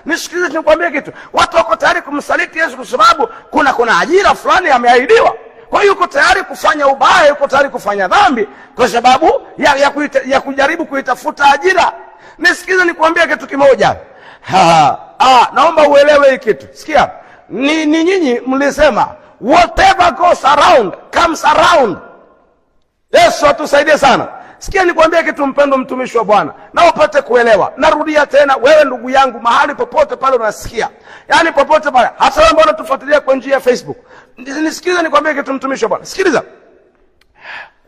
Nisikilize nikwambie kitu. Watu wako tayari kumsaliti Yesu kwa sababu kuna ajira fulani ameahidiwa. Kwa hiyo yuko tayari kufanya ubaya, yuko tayari kufanya dhambi kwa sababu ya kujaribu kuitafuta ajira. Nisikilize nikwambie kitu kimoja. Naomba uelewe hii kitu. Sikia. Ni nyinyi mlisema whatever goes around comes around. Yesu atusaidie sana. Sikia nikwambie kitu mpendo mtumishi wa Bwana, na upate kuelewa. Narudia tena, wewe ndugu yangu, mahali popote pale unasikia, yani popote pale, hata wewe ambao unatufuatilia kwa njia ya Facebook, nisikilize nikwambie kitu mtumishi wa Bwana. Sikiliza.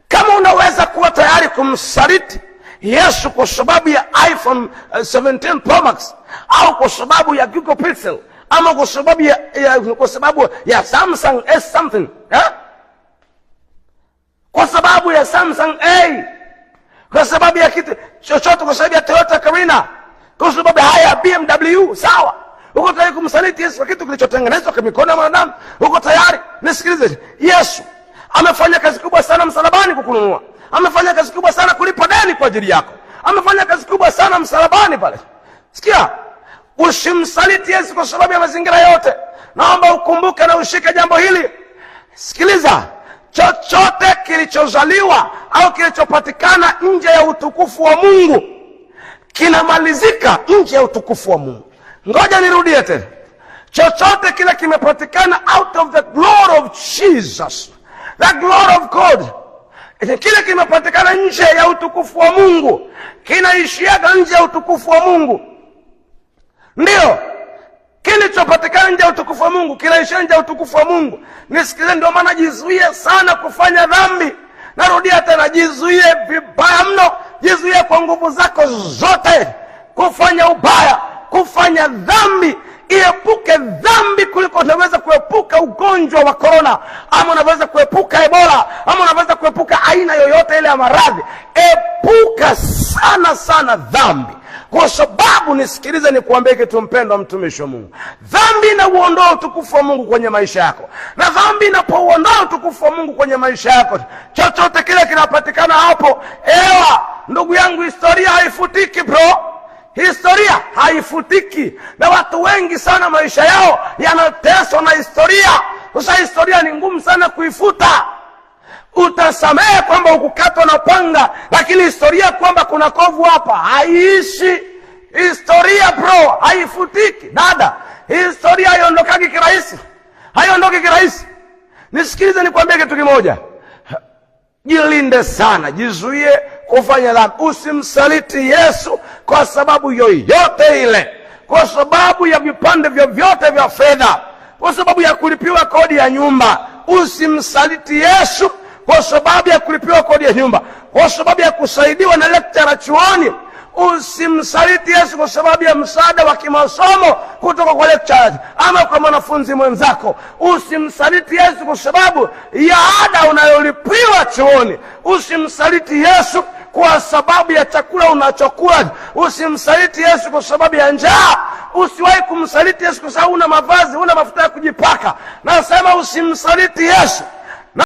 Kama unaweza kuwa tayari kumsaliti Yesu kwa sababu ya iPhone 17 Pro Max, au kwa sababu ya Google Pixel, ama kwa sababu ya Samsung S something, kwa sababu ya Samsung A, kwa sababu ya kitu chochote, kwa sababu ya Toyota Carina, kwa sababu ya BMW, sawa. Uko tayari kumsaliti Yesu kwa kitu kilichotengenezwa kwa mikono ya mwanadamu? Uko tayari? Nisikilize. Yesu amefanya kazi kubwa sana msalabani kukununua. Amefanya kazi kubwa sana kulipa deni kwa ajili yako. Amefanya kazi kubwa sana msalabani pale. Sikia, usimsaliti Yesu kwa sababu ya mazingira yote. Naomba ukumbuke na ushike jambo hili. Sikiliza, chochote kilichozaliwa au kilichopatikana nje ya utukufu wa Mungu kinamalizika nje ya utukufu wa Mungu. Ngoja nirudie tena. Chochote kile kimepatikana out of the glory of Jesus, the glory of God, kile kimepatikana nje ya utukufu wa Mungu kinaishiaga nje ya utukufu wa Mungu. Ndio kilichopatikana nje ya utukufu wa Mungu kinaishia nje ya utukufu wa Mungu. Nisikilize, ndio maana jizuie sana kufanya dhambi. Narudia tena, jizuie vibaya mno, jizuie kwa nguvu zako zote kufanya ubaya, kufanya dhambi. Iepuke dhambi kuliko unaweza kuepuka ugonjwa wa corona, ama unaweza kuepuka Ebola, ama unaweza kuepuka aina yoyote ile ya maradhi. Epuka sana sana dhambi, kwa sababu nisikilize nikuambie kitu mpendwa mtumishi wa Mungu, dhambi inauondoa utukufu wa Mungu kwenye maisha yako. Na dhambi inapouondoa utukufu wa Mungu kwenye maisha yako, chochote kile kinapatikana hapo. Ndugu yangu, historia haifutiki bro. Historia haifutiki. Na watu wengi sana maisha yao yanateswa na historia. Sasa historia ni ngumu sana kuifuta. Utasamehe kwamba ukukatwa na panga, lakini historia kwamba kuna kovu hapa haiishi. Historia bro haifutiki. Dada, historia haiondoki kirahisi. Haiondoki kirahisi. Nisikilize nikwambie kitu kimoja. Jilinde sana, jizuie kufanya dhambi. Usimsaliti Yesu kwa sababu yoyote ile, kwa sababu ya vipande vyovyote vya fedha, kwa sababu ya kulipiwa kodi ya nyumba. Usimsaliti Yesu kwa sababu ya kulipiwa kodi ya nyumba, kwa sababu ya kusaidiwa na lecturer chuoni. Usimsaliti Yesu kwa sababu ya msaada wa kimasomo kutoka kwa lecturer ama kwa mwanafunzi mwenzako. Usimsaliti Yesu kwa sababu ya ada unayolipiwa chuoni. Usimsaliti Yesu kwa sababu ya chakula unachokula. Usimsaliti Yesu kwa sababu ya njaa. Usiwahi kumsaliti Yesu kwa sababu una mavazi, una mafuta ya kujipaka. Nasema usimsaliti Yesu